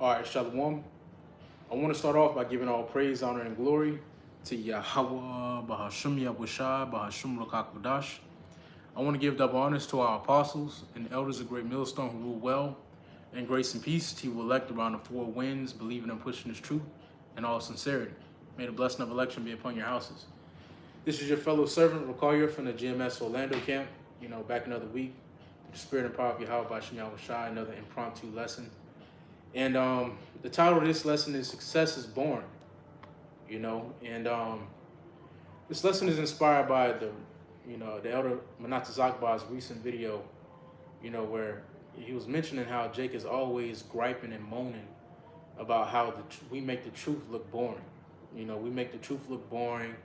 All right, Shalom. I want to start off by giving all praise, honor, and glory to Yahweh, Bahashum Yahushua, Bahashum Rakakudash. I want to give double honors to our apostles and elders of Great Millstone who rule well in grace and peace to you elect around the four winds, believing and pushing this truth in all sincerity. May the blessing of election be upon your houses. This is your fellow servant, Rakaria from the GMS Orlando camp. Back another week. The spirit and power of Yahweh, Bahashum Yahushua, another impromptu lesson. And the title of this lesson is Success is Born, and this lesson is inspired by the elder Manata Zakba's recent video, where he was mentioning how Jake is always griping and moaning about how we make the truth look boring. We make the truth look boring.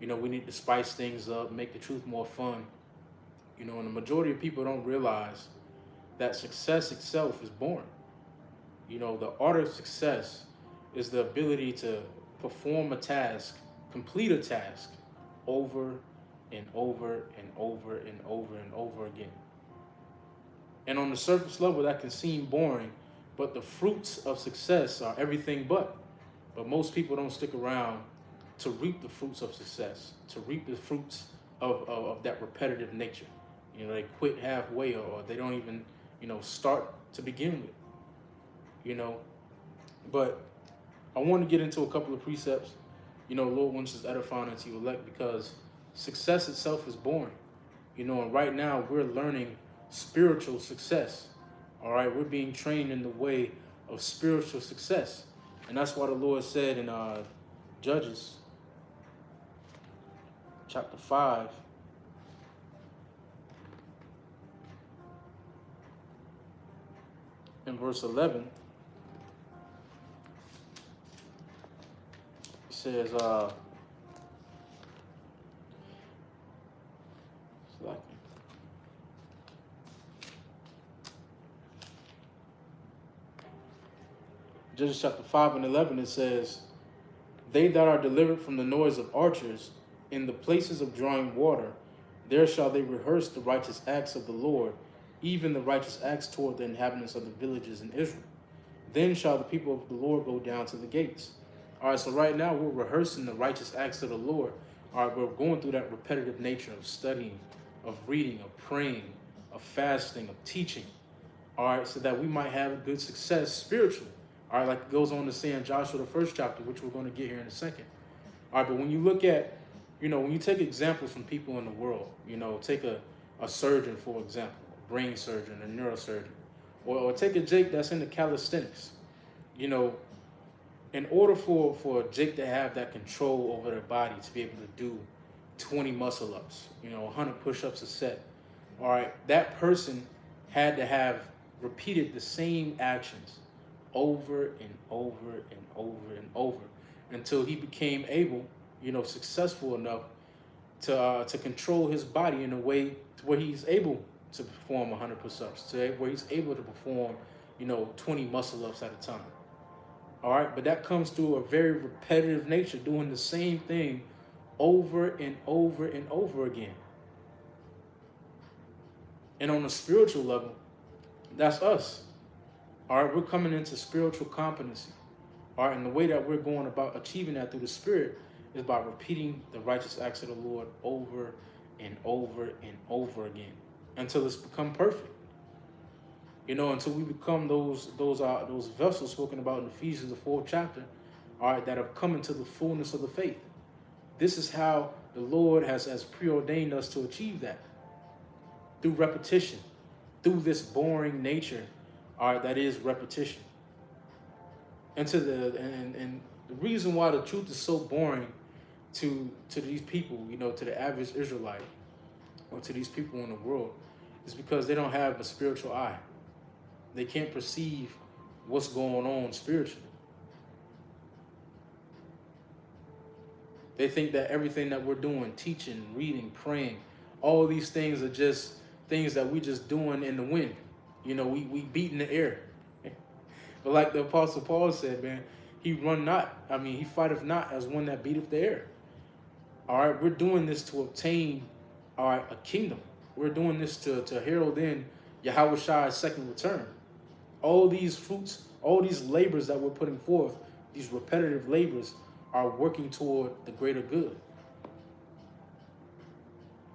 We need to spice things up, make the truth more fun. And the majority of people don't realize that success itself is boring. The art of success is the ability to perform a task, complete a task over and over and over and over and over again. And on the surface level, that can seem boring, but the fruits of success are everything but. But most people don't stick around to reap the fruits of success, to reap the fruits of that repetitive nature. They quit halfway or they don't even, start to begin with. But I want to get into a couple of precepts. Lord wants us edifying unto you elect because success itself is boring. And right now we're learning spiritual success. All right, we're being trained in the way of spiritual success. And that's why the Lord said in Judges chapter 5, in verse 11, says, Judges chapter 5 and 11, it says, they that are delivered from the noise of archers in the places of drawing water, there shall they rehearse the righteous acts of the Lord, even the righteous acts toward the inhabitants of the villages in Israel. Then shall the people of the Lord go down to the gates. All right, so right now we're rehearsing the righteous acts of the Lord. All right, we're going through that repetitive nature of studying, of reading, of praying, of fasting, of teaching. All right, so that we might have good success spiritually. All right, like it goes on to say in Joshua, the first chapter, which we're going to get here in a second. All right, but when you look at, when you take examples from people in the world, take a surgeon, for example, a brain surgeon, a neurosurgeon, or take a Jake that's into calisthenics, in order for Jake to have that control over their body, to be able to do 20 muscle ups, 100 push-ups a set, all right, that person had to have repeated the same actions over and over and over and over until he became able, successful enough to control his body in a way to where he's able to perform 100 push-ups, to where he's able to perform, 20 muscle-ups at a time. All right, but that comes through a very repetitive nature, doing the same thing over and over and over again. And on a spiritual level, that's us. All right, we're coming into spiritual competency. All right, and the way that we're going about achieving that through the Spirit is by repeating the righteous acts of the Lord over and over and over again until it's become perfect. Until we become those vessels spoken about in Ephesians, the 4th chapter, all right, that have come into the fullness of the faith. This is how the Lord has preordained us to achieve that. Through repetition, through this boring nature, all right, that is repetition. And the reason why the truth is so boring to these people, to the average Israelite, or to these people in the world, is because they don't have a spiritual eye. They can't perceive what's going on spiritually. They think that everything that we're doing, teaching, reading, praying, all these things are just things that we just doing in the wind. We beat in the air. But like the Apostle Paul said, man, he fighteth not as one that beateth the air. All right, we're doing this to obtain, all right, a kingdom. We're doing this to herald in Yahweh Shai's second return. All these fruits All these labors that we're putting forth, these repetitive labors, are working toward the greater good.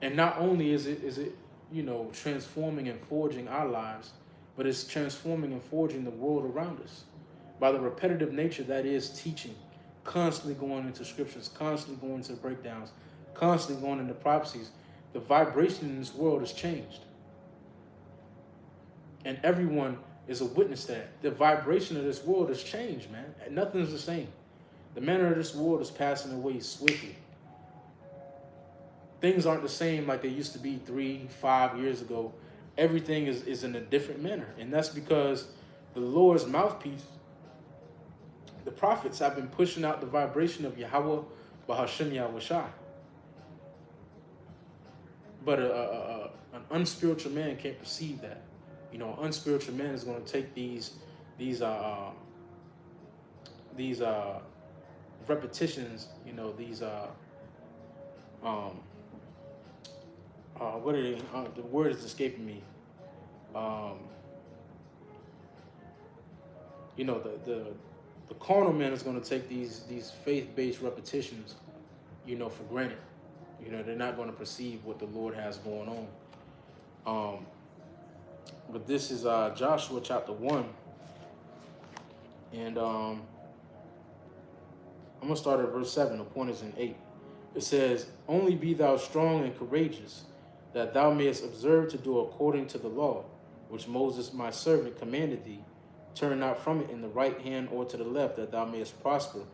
And not only is it transforming and forging our lives, but it's transforming and forging the world around us by the repetitive nature that is teaching, constantly going into scriptures, constantly going into breakdowns, constantly going into prophecies. The vibration in this world has changed. And everyone is a witness to that. The vibration of this world has changed, man. Nothing is the same. The manner of this world is passing away swiftly. Things aren't the same like they used to be 3-5 years ago. Everything is in a different manner. And that's because the Lord's mouthpiece, the prophets, have been pushing out the vibration of Yahweh Bahashem Yahushai. But an unspiritual man can't perceive that. An unspiritual man is going to take these repetitions, what are they? The word is escaping me. The carnal man is going to take these faith-based repetitions, for granted. They're not going to perceive what the Lord has going on. But this is Joshua chapter 1. And I'm going to start at verse 7. The point is in 8. It says, "Only be thou strong and courageous, that thou mayest observe to do according to the law, which Moses my servant commanded thee. Turn not from it in the right hand or to the left, that thou mayest prosper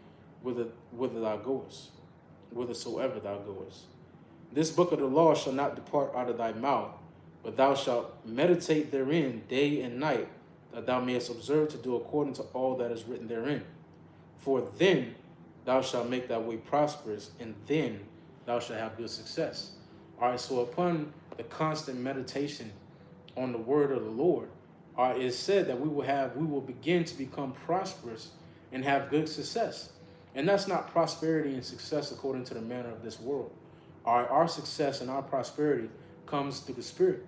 whither thou goest, whithersoever thou goest. This book of the law shall not depart out of thy mouth, but thou shalt meditate therein day and night, that thou mayest observe to do according to all that is written therein. For then thou shalt make thy way prosperous, and then thou shalt have good success." All right, so upon the constant meditation on the word of the Lord, it is said that we will begin to become prosperous and have good success. And that's not prosperity and success according to the manner of this world. All right, our success and our prosperity comes through the Spirit.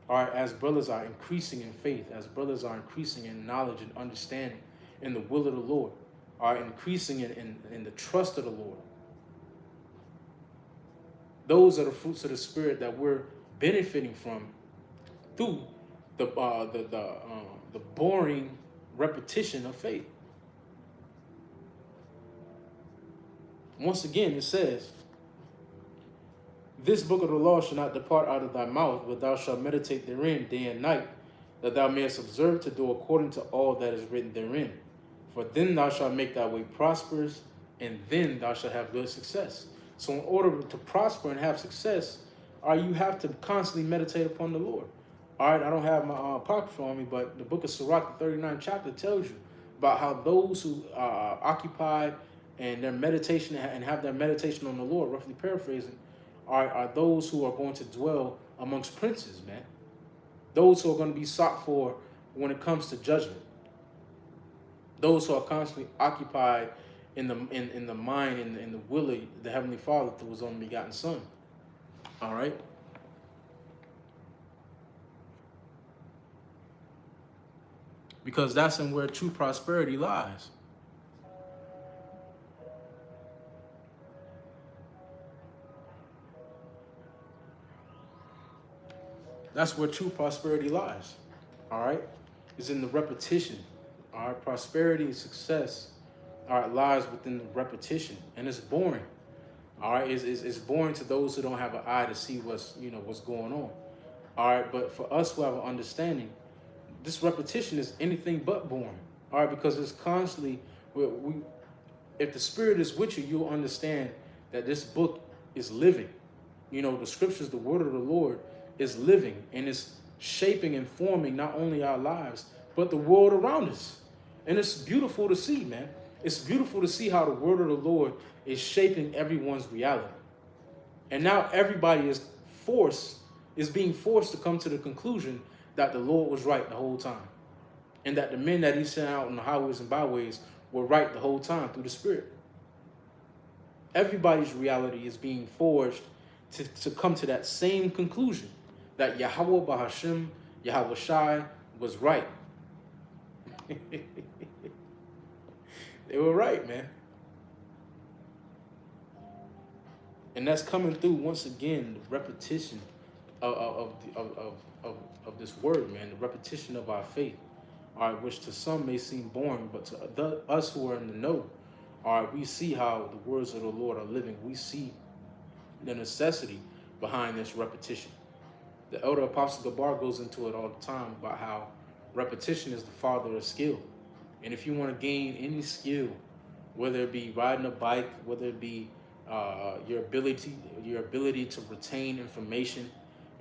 All right, as brothers are increasing in faith, as brothers are increasing in knowledge and understanding in the will of the Lord, are increasing in the trust of the Lord. Those are the fruits of the Spirit that we're benefiting from through the boring repetition of faith. Once again, it says, "This book of the law shall not depart out of thy mouth, but thou shalt meditate therein day and night, that thou mayest observe to do according to all that is written therein. For then thou shalt make thy way prosperous, and then thou shalt have good success." So in order to prosper and have success, you have to constantly meditate upon the Lord. All right, I don't have my apocrypha on me, but the book of Sirach, the 39th chapter, tells you about how those who occupy and their meditation and have their meditation on the Lord, roughly paraphrasing, are those who are going to dwell amongst princes, man. Those who are going to be sought for when it comes to judgment. Those who are constantly occupied in the mind and in the will of the Heavenly Father through His only begotten Son. All right. Because that's in where true prosperity lies. That's where true prosperity lies. All right. It's in the repetition. All right. Prosperity and success, all right, lies within the repetition, and it's boring. All right, it's boring to those who don't have an eye to see what's going on. All right, but for us who have an understanding, this repetition is anything but boring. All right, because it's constantly if the Spirit is with you, you'll understand that this book is living. The scriptures, the word of the Lord, is living, and it's shaping and forming not only our lives but the world around us. And it's beautiful to see, man. It's beautiful to see how the word of the Lord is shaping everyone's reality. And now everybody is being forced to come to the conclusion that the Lord was right the whole time. And that the men that He sent out on the highways and byways were right the whole time through the Spirit. Everybody's reality is being forged to come to that same conclusion, that Yahweh Bahashem, Yahushai was right. They were right, man. And that's coming through once again, the repetition of this word, man, the repetition of our faith, all right, which to some may seem boring, but to us who are in the know, all right, we see how the words of the Lord are living. We see the necessity behind this repetition. The elder apostle Gabar goes into it all the time about how repetition is the father of skill. And if you want to gain any skill, whether it be riding a bike, whether it be your ability to retain information,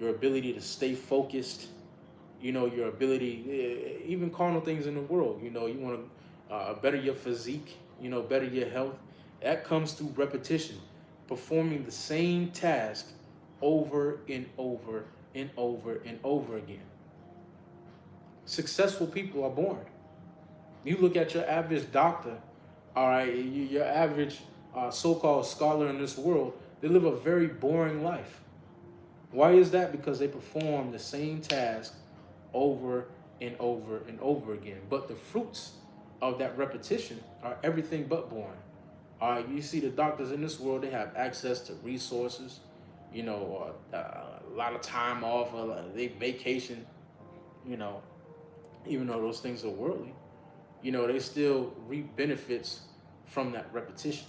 your ability to stay focused, you know, your ability, even carnal things in the world, you know, you want to better your physique, you know, better your health. That comes through repetition, performing the same task over and over and over and over again. Successful people are born. You look at your average doctor, all right, your average so-called scholar in this world, they live a very boring life. Why is that? Because they perform the same task over and over and over again. But the fruits of that repetition are everything but boring. All right, you see the doctors in this world, they have access to resources, you know, a lot of time off, they vacation, you know, even though those things are worldly, you know, they still reap benefits from that repetition.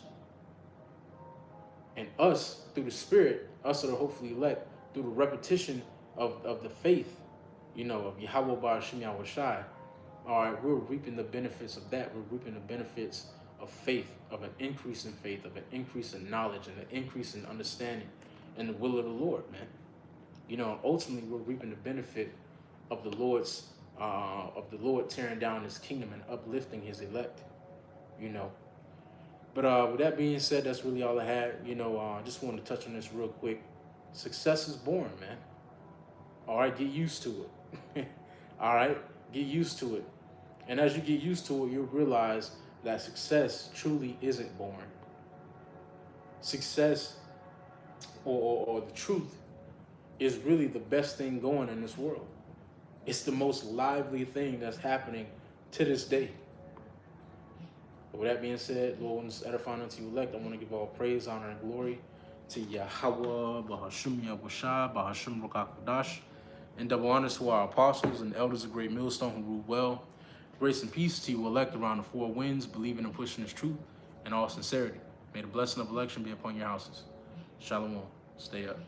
And us, through the Spirit, us that are hopefully elect, through the repetition of the faith, you know, of Yahweh Ba'ashim Yahushai, all right, we're reaping the benefits of that. We're reaping the benefits of faith, of an increase in faith, of an increase in knowledge, and an increase in understanding and the will of the Lord, man. You know, ultimately, we're reaping the benefit of the Lord tearing down his kingdom and uplifting his elect, you know. But with that being said, that's really all I had. You know, I just wanted to touch on this real quick. Success is boring, man. All right, get used to it. All right, get used to it. And as you get used to it, you'll realize that success truly isn't boring. Success or the truth is really the best thing going in this world. It's the most lively thing that's happening to this day. But with that being said, Lord, is edifying unto you elect, I want to give all praise, honor, and glory to Yahweh, Bahashum Yahushua, Bahashum Rukakudash, and double honors to our apostles and elders of Great Millstone who rule well. Grace and peace to you elect around the four winds, believing and pushing this truth in all sincerity. May the blessing of election be upon your houses. Shalom. Stay up.